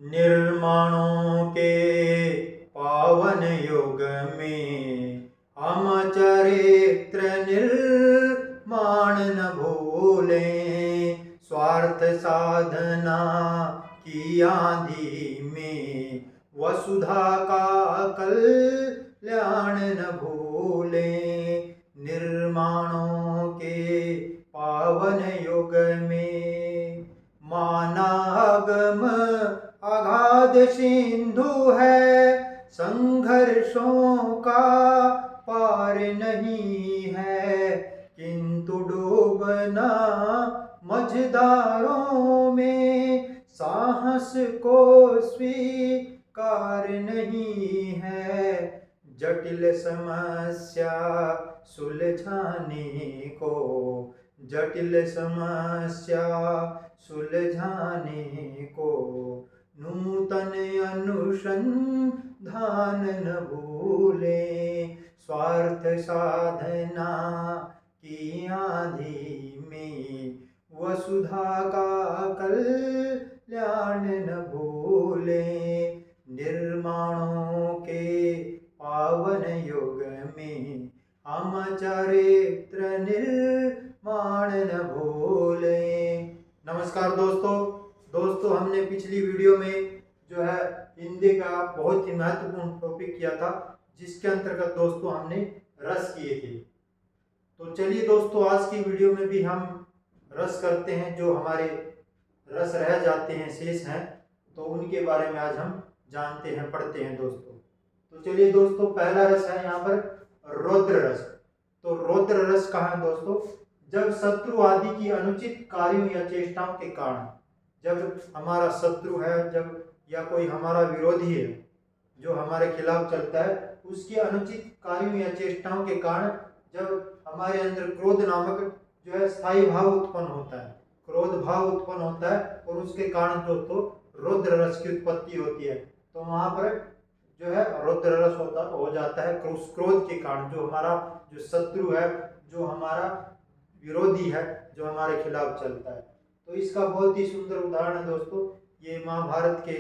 निर्माणों के पावन युग में हम चरित्र निर्माण न भूलें। स्वार्थ साधना की आंधी में वसुधा का कल्याण न भूलें। निर्माणों के पावन युग में मानागम अगाध सिंधु है, संघर्षों का पार नहीं है। किंतु डूबना मझधारों में साहस को स्वीकार नहीं है। जटिल समस्या सुलझाने को, जटिल समस्या सुलझाने को नूतन अनुसंधान न भूलें। स्वार्थ साधना की आंधी में वसुधा का कल्याण न भूलें। निर्माणों के पावन युग में हम चरित्र निर्माण न भूलें। नमस्कार दोस्तों, हमने पिछली वीडियो में जो है हिंदी का बहुत ही महत्वपूर्ण टॉपिक किया था, जिसके अंतर्गत दोस्तों हमने रस किए थे। तो चलिए दोस्तों, आज की वीडियो में भी हम रस करते हैं। जो हमारे रस रह जाते हैं, शेष हैं, तो उनके बारे में आज हम जानते हैं, पढ़ते हैं दोस्तों। तो चलिए दोस्तों, पहला रस है यहाँ पर रौद्र रस। तो रौद्र रस कहाँ है दोस्तों? जब शत्रु आदि की अनुचित कार्यों या चेष्टाओं के कारण, जब हमारा शत्रु है, जब या कोई हमारा विरोधी है जो हमारे खिलाफ चलता है, उसके अनुचित कार्यों या चेष्टाओं के कारण जब हमारे अंदर क्रोध नामक जो है स्थायी भाव उत्पन्न होता है, क्रोध भाव उत्पन्न होता है, और उसके कारण दोस्तों रौद्र रस की उत्पत्ति होती है। तो वहां पर जो है रौद्र रस हो जाता है क्रोध के कारण। जो हमारा जो शत्रु है, जो हमारा विरोधी है, जो हमारे खिलाफ चलता है। तो इसका बहुत ही सुंदर उदाहरण है दोस्तों, ये महाभारत के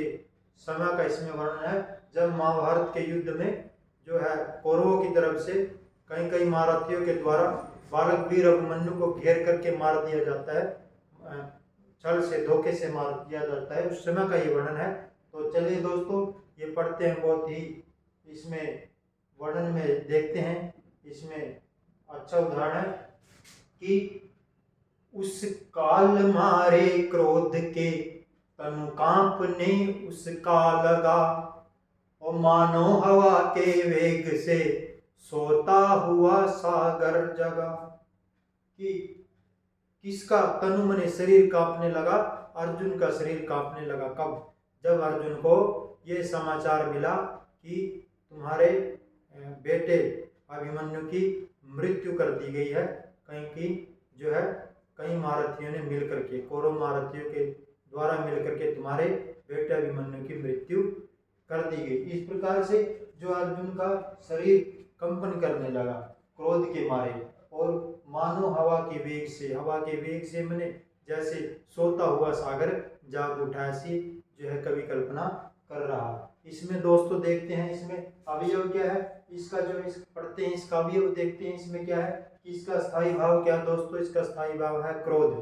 समय का इसमें वर्णन है। जब महाभारत के युद्ध में जो है कौरवों की तरफ से कई महारथियों के द्वारा बालक वीर अभिमन्यु को घेर करके मार दिया जाता है, छल से, धोखे से मार दिया जाता है, उस समय का ये वर्णन है। तो चलिए दोस्तों, ये पढ़ते हैं, बहुत ही इसमें वर्णन में देखते हैं। इसमें अच्छा उदाहरण है कि उस काल मारे क्रोध के तनु कांपने उसका लगा, और मानो हवा के वेग से सोता हुआ सागर जगा। कि किसका तनु मने शरीर कांपने लगा? अर्जुन का शरीर कांपने लगा। कब? जब अर्जुन को ये समाचार मिला कि तुम्हारे बेटे अभिमन्यु की मृत्यु कर दी गई है। कहीं की जो है कई महारथियों ने मिलकर के, कौरव महारथियों के द्वारा मिलकर के तुम्हारे बेटे अभिमन्यु की मृत्यु कर दी गई। इस प्रकार से जो अर्जुन का शरीर कंपन करने लगा क्रोध के मारे, और मानो हवा के वेग से, हवा के वेग से मैंने जैसे सोता हुआ सागर जाग उठा, ऐसी जो है कवि कल्पना कर रहा। इसमें दोस्तों देखते हैं, इसमें अवयव क्या है इसका, जो इस पढ़ते हैं इसका अवयव देखते हैं। इसमें क्या है कि इसका स्थायी भाव क्या दोस्तों? इसका स्थायी भाव है क्रोध,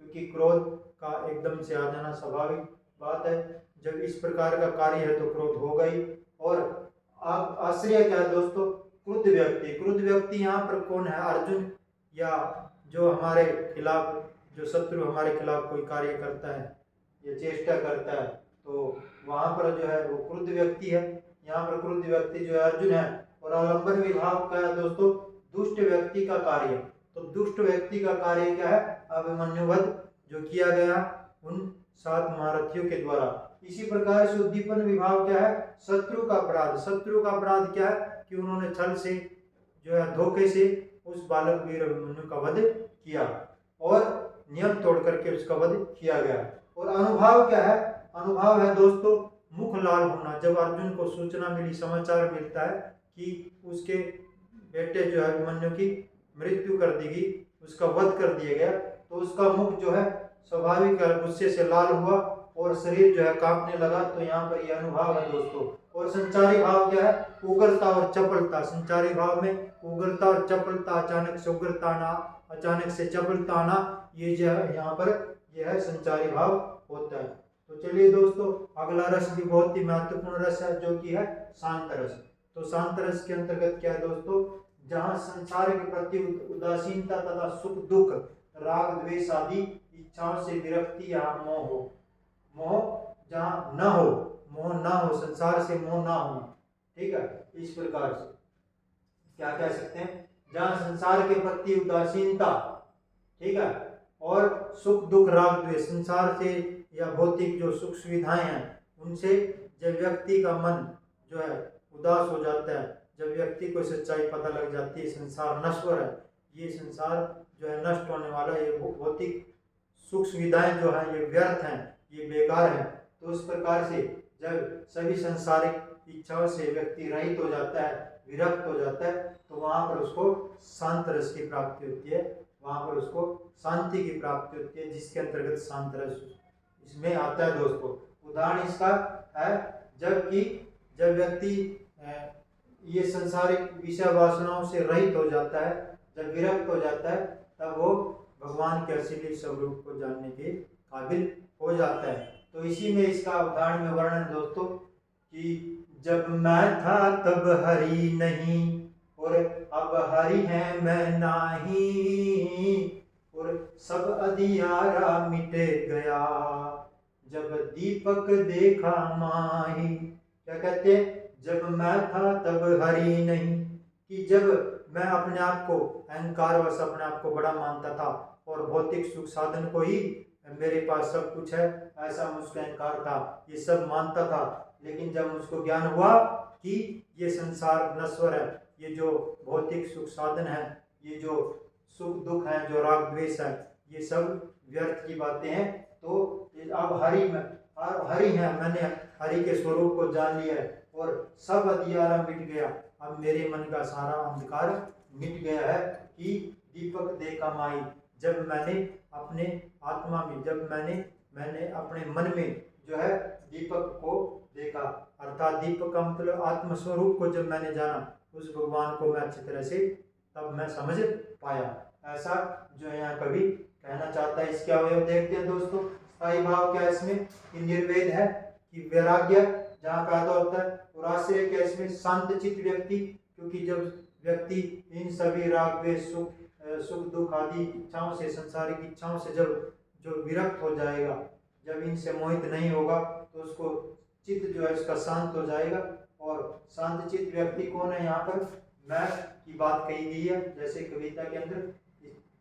क्योंकि क्रोध का एकदम से आ जाना स्वाभाविक बात है। जब इस प्रकार का कार्य है तो क्रोध होगा ही। और आप आश्रय क्या है दोस्तों? क्रुद्ध व्यक्ति। क्रुद्ध व्यक्ति यहाँ पर कौन है? अर्जुन, या जो हमारे खिलाफ, जो शत्रु हमारे खिलाफ कोई कार्य करता है या चेष्टा करता है, तो वहां पर जो है वो क्रुद्ध व्यक्ति है। यहाँ पर क्रुद्ध व्यक्ति जो है अर्जुन है। और आलंबन विभाग का है दोस्तों दुष्ट व्यक्ति का कार्य। तो दुष्ट व्यक्ति का कार्य क्या है? अभिमन्युवध जो किया गया उन 7 महारथियों के द्वारा। इसी प्रकार से उद्दीपन विभाग क्या है? शत्रु का अपराध। शत्रु का अपराध क्या है कि उन्होंने छल से जो है धोखे से उस बालक वीर अभिमन्यु का वध किया, और नियम तोड़ करके उसका वध किया गया। और अनुभाव क्या है? अनुभाव है दोस्तों मुख लाल होना। जब अर्जुन को सूचना मिली, समाचार मिलता है कि उसके बेटे जो है अभिमन्यु की मृत्यु कर दी गई, उसका वध कर दिया गया, तो उसका मुख जो है स्वाभाविक गुस्से से लाल हुआ, और शरीर जो है कांपने लगा, तो यहाँ पर यह अनुभाव है दोस्तों। और संचारी भाव क्या है? उग्रता और चपलता। संचारी भाव में उग्रता और चपलता, अचानक से उग्रता आना, अचानक से चपलता आना, ये जो है यहाँ पर यह है संचारी भाव होता है। तो चलिए दोस्तों, अगला रस भी बहुत ही महत्वपूर्ण रस है, जो कि है शांत रस। तो शांत रस के अंतर्गत क्या है दोस्तों? जहाँ संसार के प्रति उदासीनता तथा सुख दुख, राग द्वेष आदि इच्छाओं से विरक्ति या मोह हो। मोह जहाँ न हो, मोह ना हो, संसार से मोह ना होना, ठीक है। इस प्रकार से क्या कह सकते हैं? जहाँ संसार के प्रति उदासीनता, ठीक है, और सुख दुख राग द्वेष, संसार से या भौतिक जो सुख सुविधाएं हैं उनसे जब व्यक्ति का मन जो है उदास हो जाता है, जब व्यक्ति को सच्चाई पता लग जाती है, संसार नश्वर है, ये संसार जो है नष्ट होने वाला है, ये भौतिक सुख सुविधाएं जो हैं ये व्यर्थ हैं, ये बेकार हैं, तो उस प्रकार से जब सभी सांसारिक इच्छाओं से व्यक्ति रहित हो जाता है, विरक्त हो जाता है, तो वहाँ पर उसको शांत रस की प्राप्ति होती है, वहाँ पर उसको शांति की प्राप्ति होती है, जिसके अंतर्गत शांत रस इसमें आता है दोस्तों। उदाहरण इसका है जब व्यक्ति ये सांसारिक विषय वासनाओं से रहित हो जाता है, जब विरक्त हो जाता है, तब वो भगवान के असली स्वरूप को जानने के काबिल हो जाता है। तो इसी में इसका उदाहरण में वर्णन दोस्तों कि जब मैं था तब हरि नहीं, और अब हरि है मैं नाही, और सब अंधियारा मिट गया, जब दीपक देखा माही। क्या कहते हैं? जब मैं था तब हरि नहीं, कि जब मैं अपने आप को अहंकारवश अपने आप को बड़ा मानता था और भौतिक सुख साधन को ही मेरे पास सब कुछ है, ऐसा मुझका अहंकार था, ये सब मानता था। लेकिन जब मुझको ज्ञान हुआ कि ये संसार नश्वर है, ये जो भौतिक सुख साधन है, ये जो सुख दुख है, जो राग द्वेष है, ये सब व्यर्थ की बातें हैं, तो अब हरि है, मैंने हरि के स्वरूप को जान लिया है और सब अंधियारा मिट गया, अब मेरे मन का सारा अंधकार मिट गया है कि दीपक देखा माई। जब मैंने अपने आत्मा में, जब मैंने अपने मन में जो है दीपक को देखा, अर्थात दीपक का मतलब आत्मस्वरूप को जब मैंने जाना, उस भगवान को मैं अच्छी तरह से तब मैं समझ पाया। ऐसा जो है यहाँ कवि कहना चाहता है। इसके अवयव देखते हैं दोस्तों। स्थायी भाव क्या है इसमें? कि निर्वेद है, कि वैराग्य जहाँ पैदा होता है, और आश्रय क्या इसमें? शांत चित्त व्यक्ति, क्योंकि जब व्यक्ति इन सभी राग द्वेष सुख दुख आदि इच्छाओं से, सांसारिक इच्छाओं से जब विरक्त हो जाएगा, जब इनसे मोहित नहीं होगा, तो उसको चित्त जो है उसका शांत हो जाएगा। और शांत चित्त व्यक्ति कौन है? यहाँ पर मैं की बात कही गई है, जैसे कविता के अंदर,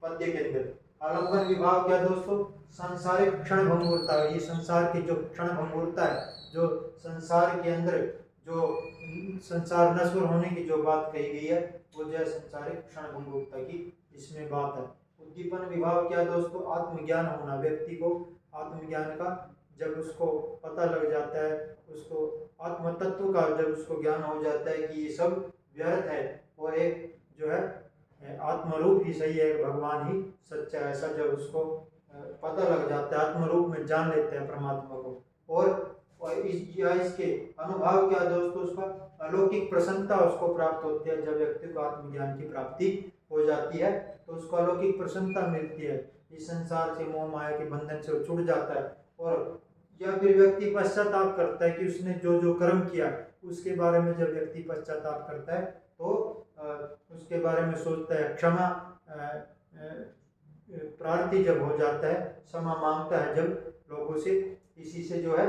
पद्य के अंदर। आलंबन विभाव क्या दोस्तों? संसारिक क्षण भंगुरता। ये संसार की जो क्षण भंगुरता है, जो संसार के अंदर जो संसार नश्वर होने की जो बात कही गई है, वो जो है संसारिक क्षण भंगुरता की इसमें बात है। उद्दीपन विभाव क्या दोस्तों? आत्मज्ञान होना। व्यक्ति को आत्मज्ञान का जब उसको पता लग जाता है, उसको आत्म तत्व का जब उसको ज्ञान हो जाता है कि ये सब व्यर्थ है और एक जो है आत्मरूप ही सही है, भगवान ही सच्चा है, ऐसा जब उसको पता लग जाता है, आत्मरूप में जान लेते हैं परमात्मा को। और इसके अनुभव क्या दोस्तों? उसका अलौकिक प्रसन्नता उसको प्राप्त होती है। जब व्यक्ति को आत्मज्ञान की प्राप्ति हो जाती है तो उसको अलौकिक प्रसन्नता मिलती है, इस संसार से मोह माया के बंधन से छूट जाता है। और या फिर व्यक्ति पश्चाताप करता है कि उसने जो जो कर्म किया, उसके बारे में जब व्यक्ति पश्चाताप करता है तो उसके बारे में सोचता है, क्षमा प्रार्थी जब हो जाता है, क्षमा मांगता है जब लोगों से, इसी से जो है,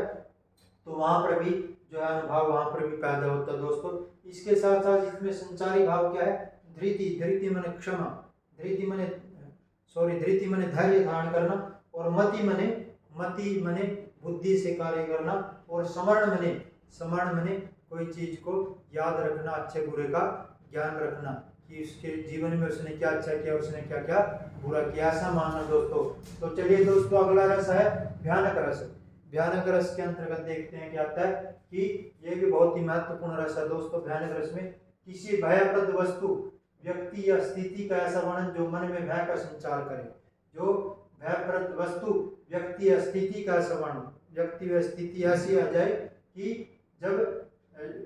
तो वहाँ पर भी जो है अनुभव वहाँ पर भी पैदा होता है दोस्तों। इसके साथ साथ इसमें संचारी भाव क्या है? धृति। धृति माने क्षमा, धृति माने धैर्य धारण करना, और मति माने बुद्धि से कार्य करना, और समरण माने कोई चीज को याद रखना, अच्छे बुरे का ज्ञान रखना कि उसके जीवन में उसने क्या अच्छा किया, उसने क्या क्या बुरा किया, ऐसा मानना दोस्तों। तो चलिए दोस्तों, अगला रस है भयानक रस। भयानक रस के अंतर्गत देखते हैं क्या आता है कि ये भी बहुत ही महत्वपूर्ण रस है दोस्तों। भयानक रस में किसी भयप्रद वस्तु, व्यक्ति या स्थिति का ऐसा वर्णन जो मन में भय का संचार करे। जो भयप्रद वस्तु व्यक्ति या स्थिति का ऐसा वर्णन, व्यक्ति व स्थिति ऐसी आ जाए कि जब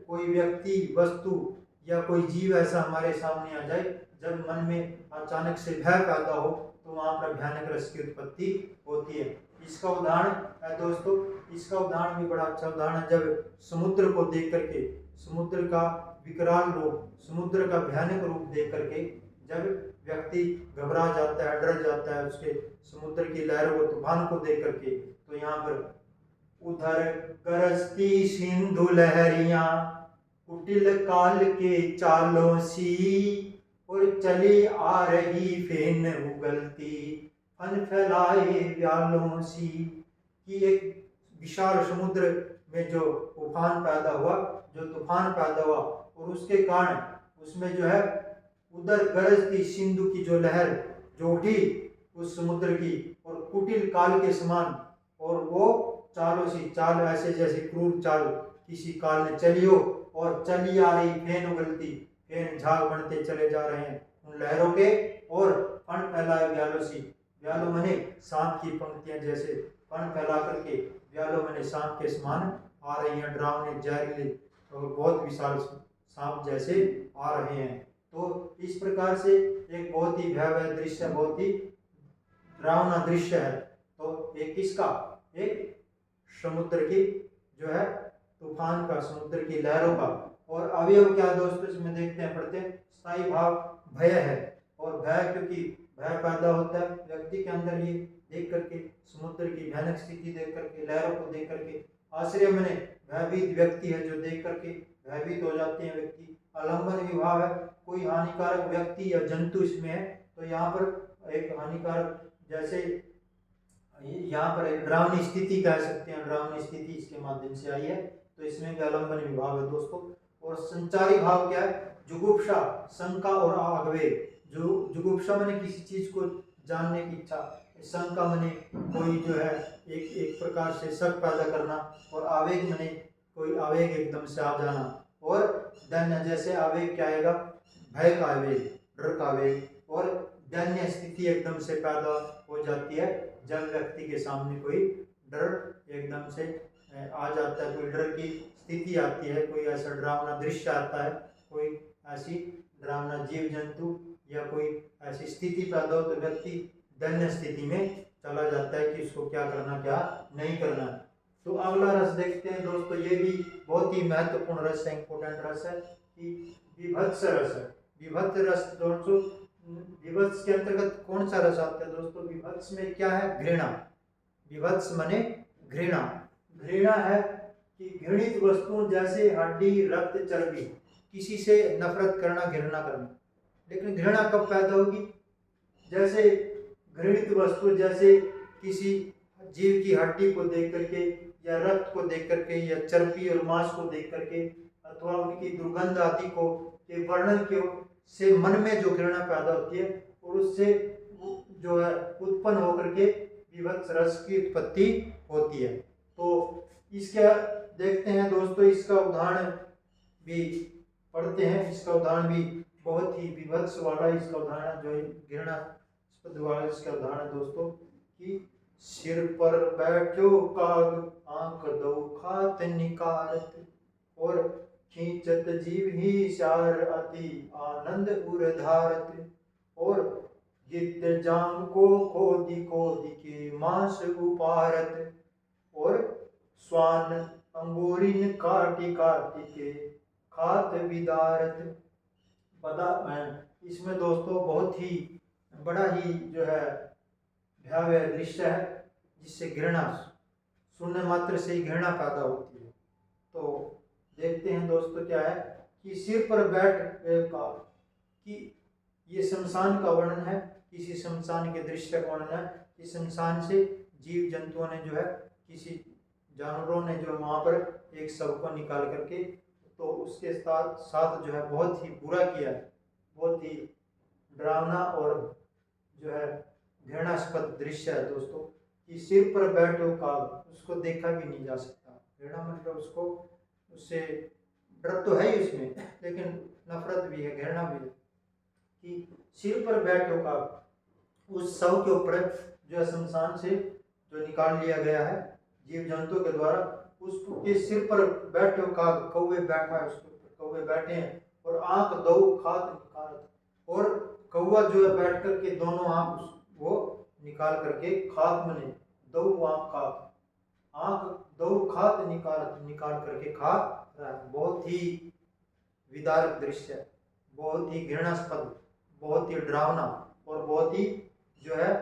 कोई व्यक्ति, वस्तु या कोई जीव ऐसा हमारे सामने आ जाए, जब मन में अचानक से भय पैदा हो, तो वहाँ पर भयानक रस की उत्पत्ति होती है। इसका उदाहरण है दोस्तों, इसका उदाहरण भी बड़ा अच्छा उदाहरण है। जब समुद्र को देख करके, समुद्र का विकराल रूप, समुद्र का भयानक रूप देख करके जब व्यक्ति घबरा जाता है, डर जाता है उसके समुद्र की लहरों को, तूफान को देख करके, तो यहाँ पर उधर गरजती सिंधु लहरियां कुटिल काल के चालों सी, और चली आ रही फेन उगलती फन फैलाए व्यालों सी। कि एक विशाल समुद्र में जो तूफान पैदा हुआ, और उसके कारण उसमें जो है उधर गरजती सिंधु की जो लहर जो उठी उस समुद्र की, और कुटिल काल के समान, और वो चालों सी, चाल ऐसे जैसे क्रूर चाल किसी काल ने चली हो, और चली आ रही फेन उगलती, फेन झाग बनते चले जा रहे हैं उन लहरों के, और फन फैलाए व्यालों सी, व्यालों मने सांप की पंक्तियां जैसे फन फैला करके, व्यालों मने सांप के समान आ रही हैं, डरावने जहरीले और बहुत विशाल सांप जैसे आ रहे हैं। तो इस प्रकार से एक बहुत ही भयावह दृश्य, बहुत ही डरावना दृश्य है। तो एक किसका, एक समुद्र की जो है तूफान का, समुद्र की लहरों का। और अवयव क्या दोस्तों इसमें देखते हैं, पढ़ते हैं। स्थायी भाव भय है, और भय क्योंकि भय पैदा होता है व्यक्ति के अंदर, ये देख करके समुद्र की भयानक स्थिति देख करके, लहरों को देख करके। आश्रय मने भयभीत व्यक्ति है जो देख करके भयभीत हो जाते हैं व्यक्ति। आलंबन विभाव है, कोई हानिकारक व्यक्ति या जंतु इसमें है, तो यहाँ पर एक हानिकारक, जैसे यहाँ पर एक डरावनी स्थिति कह सकते हैं, डरावनी स्थिति इसके माध्यम से आई है, तो इसमें भी आलंबन विभाव है दोस्तों। और संचारी भाव क्या है, जुगुप्सा, शंका और आवेग। जो जुगुप्सा माने किसी चीज को जानने की इच्छा, शंका माने कोई जो है एक प्रकार से शक पैदा करना, और आवेग माने कोई आवेग एकदम से आ जाना। और दैन्य, जैसे आवेग क्या आएगा, भय का आवेग, डर का आवेग, और दैन्य स्थिति एकदम से पैदा हो जाती है जब व्यक्ति के सामने कोई डर एकदम से आ जाता है, कोई डर की स्थिति आती है, कोई ऐसा डरावना दृश्य आता है, कोई ऐसी डरावना जीव जंतु या कोई ऐसी स्थिति पैदा हो, तो व्यक्ति दैन्य स्थिति में चला जाता है कि उसको क्या करना, क्या नहीं करना। तो अगला रस देखते हैं दोस्तों, ये भी बहुत ही महत्वपूर्ण रस है, इंपॉर्टेंट रस है, कि विभत्स रस है। विभत्स रस दोस्तों, विभत्स के अंतर्गत कौन सा रस आता है दोस्तों, विभत्स में क्या है, घृणा। विभत्स माने घृणा। घृणा है कि घृणित वस्तुओं जैसे हड्डी, रक्त, चर्बी, किसी से नफरत करना, घृणा करना। लेकिन घृणा कब पैदा होगी, जैसे घृणित वस्तु, जैसे किसी जीव की हड्डी को देख करके, या रक्त को देख करके, या चर्बी और मांस को देख करके, अथवा उनकी दुर्गंध आदि को के वर्णन के से मन में जो घृणा पैदा होती है, और उससे जो है उत्पन्न होकर के विभत्स रस की उत्पत्ति होती है। तो इसका देखते हैं दोस्तों, इसका उदाहरण भी पढ़ते हैं। इसका उदाहरण भी बहुत ही विभत्स वाला इसका उदाहरण जो घृणास्पद वाला इसका उदाहरण दोस्तों, कि सिर पर बैठो काग, आंख दो खात निकारत, और खींचत जीव ही सार अति आनंद उर्धारत, और गिद्ध जांग को खोदी खोदी के मांस उपारत, और स्वान अंगूरिन काटी काटी के खात विदारत। इसमें दोस्तों बहुत ही बड़ा ही जो है भयावह दृश्य है, जिससे घृणा, सुनने मात्र से ही घृणा पैदा होती है। तो देखते हैं दोस्तों क्या है, कि सिर पर बैठ का, कि ये शमशान का वर्णन है, किसी शमशान के दृश्य का वर्णन है, कि शमशान से जीव जंतुओं ने जो है, किसी जानवरों ने जो वहाँ पर एक शव को निकाल करके, तो उसके साथ साथ जो है बहुत ही बुरा किया है, बहुत ही डरावना और जो है घृणास्पद दृश्य है दोस्तों, कि सिर पर बैठो काग, उसको देखा भी नहीं जा सकता। घृणा मतलब उसको, उससे डर तो है ही उसमें, लेकिन नफरत भी है, घृणा भी है, कि सिर पर बैठो काग, उस शव के ऊपर जो है शमशान से जो निकाल लिया गया है जीव जंतु के द्वारा, उसके सिर पर बैठे कौवे बैठा है, उसके ऊपर कौवे बैठे हैं और आंख दो खात निकालत, और कौवा जो है बैठ करके दोनों आंख वो निकाल करके खात मने दो आंख खात, आंख दो खात निकाल करके खा रहा है। बहुत ही विदारक दृश्य है, बहुत ही घृणास्पद, बहुत ही डरावना और बहुत ही जो है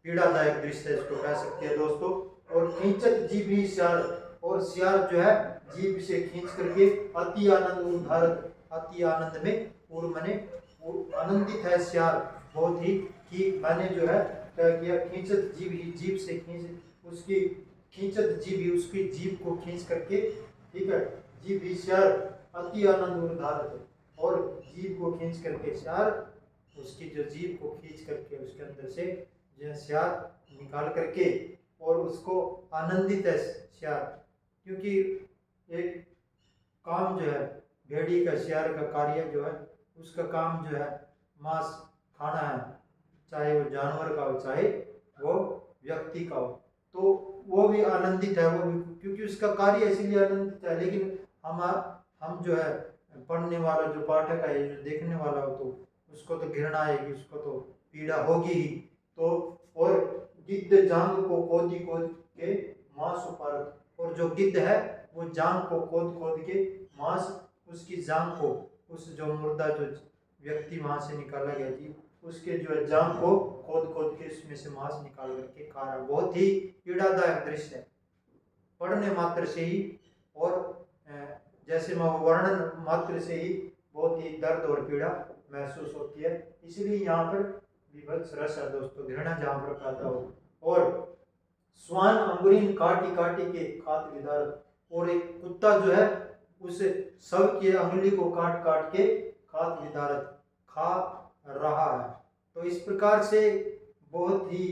पीड़ादायक दृश्य इसको कह सकते हैं दोस्तों। और खींचत जीभ ही सियार, और सियार जो है जीभ से खींच करके अति आनंद उद्धारत, अति आनंद में और मने आनंदित है सियार बहुत ही, कि मैंने जो है क्या किया, खींचत जीभ ही, जीभ से खींच उसकी खींचत जीभ ही, उसकी जीभ को खींच करके, ठीक है, जीभ ही सियार अति आनंद उद्धारत, और जीभ को खींच करके सियार, उसकी जो जीभ को खींच करके उसके अंदर से जो सियार निकाल करके और उसको आनंदित है सियार, क्योंकि एक काम जो है भेड़ी का, सियार का कार्य जो है उसका काम जो है मांस खाना है, चाहे वो जानवर का हो चाहे वो व्यक्ति का हो, तो वो भी आनंदित है, वो भी क्योंकि उसका कार्य इसलिए आनंदित है। लेकिन हम जो है पढ़ने वाला जो पाठक है, जो देखने वाला हो, तो उसको तो घृणा आएगी, उसको तो पीड़ा होगी ही। तो और गिद्ध जांग को खोद के मांस उपारत, और जो गिद्ध है वो जांग को खोद के मांस, उसकी जांग को, उस जो मुर्दा जो व्यक्ति वहां से निकाला गया थी उसके जो है जांग को खोद के उसमें से मांस निकाल करके खा रहा। बहुत ही पीड़ादायक दृश्य है पढ़ने मात्र से ही, और जैसे वर्णन मात्र से ही बहुत ही दर्द और पीड़ा महसूस होती है। इसलिए यहाँ पर विभत्स रस है दोस्तों, घृणा जहाँ पर पैदा हो। और स्वान अंगुरीन काटी के खात विदारत, और एक कुत्ता जो है उस सब की अंगुली को काट के खात विदारत खा रहा है। तो इस प्रकार से बहुत ही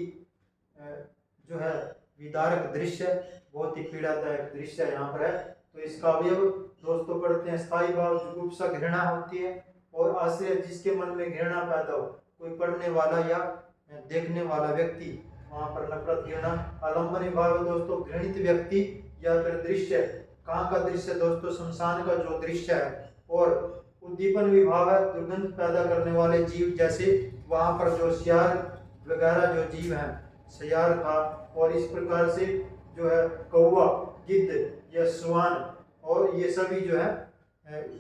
जो है विदारक दृश्य, बहुत ही पीड़ादायक दृश्य यहाँ पर है। तो इसका अवयव दोस्तों पढ़ते हैं, स्थायी भाव जुगुप्सा घृणा होती है, और आश्रय जिसके मन में घृणा पैदा हो, कोई पढ़ने वाला या देखने वाला व्यक्ति, वहां पर नफरत घृणा। आलम्बनी भाव है दोस्तों, घृणित व्यक्ति या फिर दृश्य, कहाँ का दृश्य दोस्तों, शमशान का जो दृश्य है। और उद्दीपन विभाव है, दुर्गंध पैदा करने वाले जीव, जैसे वहां पर जो सियार वगैरह जो जीव हैं, सियार था, और इस प्रकार से जो है कौवा, गिद्ध या स्वान, और ये सभी जो है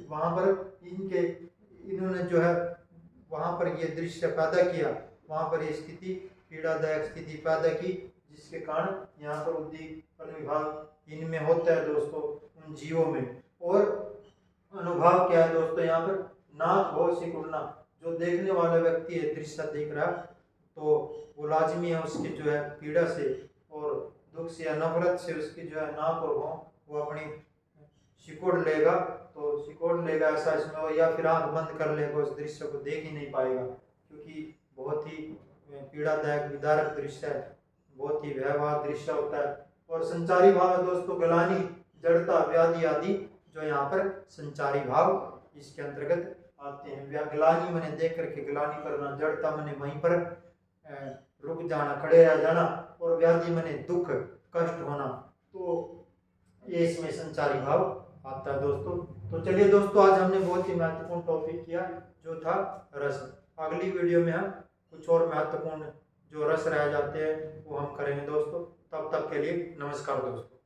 वहां पर इन्होंने जो है वहां पर ये दृश्य पैदा किया, वहां पर ये स्थिति, पीड़ादायक स्थिति पैदा की, जिसके कारण यहाँ पर उद्दीपन विभाग इनमें होता है दोस्तों, उन जीवों में। और अनुभव क्या है दोस्तों, यहाँ पर नाक भव से उड़ना, जो देखने वाला व्यक्ति है दृश्य देख रहा, तो वो लाजमी है उसकी जो है पीड़ा से और दुख से या नफरत से उसकी जो है नाक और भौं वो अपनी सिकोड़ लेगा, तो सिकोड़ लेगा ऐसा इसमें हो, या फिर आंख बंद कर लेगा, उस दृश्य को देख ही नहीं पाएगा, क्योंकि बहुत ही पीड़ादायक विदारक दृश्य है, बहुत ही भयावह दृश्य होता है। और संचारी भाव है दोस्तों, गलानी, जड़ता, व्याधि आदि जो यहाँ पर संचारी भाव इसके अंतर्गत आते हैं। ग्लानि मैंने देख करके ग्लानि करना, जड़ता मैंने वहीं पर रुक जाना, खड़े रह जाना, और व्याधि मैंने दुख कष्ट होना, तो ये इसमें संचारी भाव आता है दोस्तों। तो चलिए दोस्तों, आज हमने बहुत ही महत्वपूर्ण टॉपिक किया जो था रस। अगली वीडियो में हम कुछ और महत्वपूर्ण जो रस रह जाते हैं वो हम करेंगे दोस्तों। तब तक के लिए नमस्कार दोस्तों।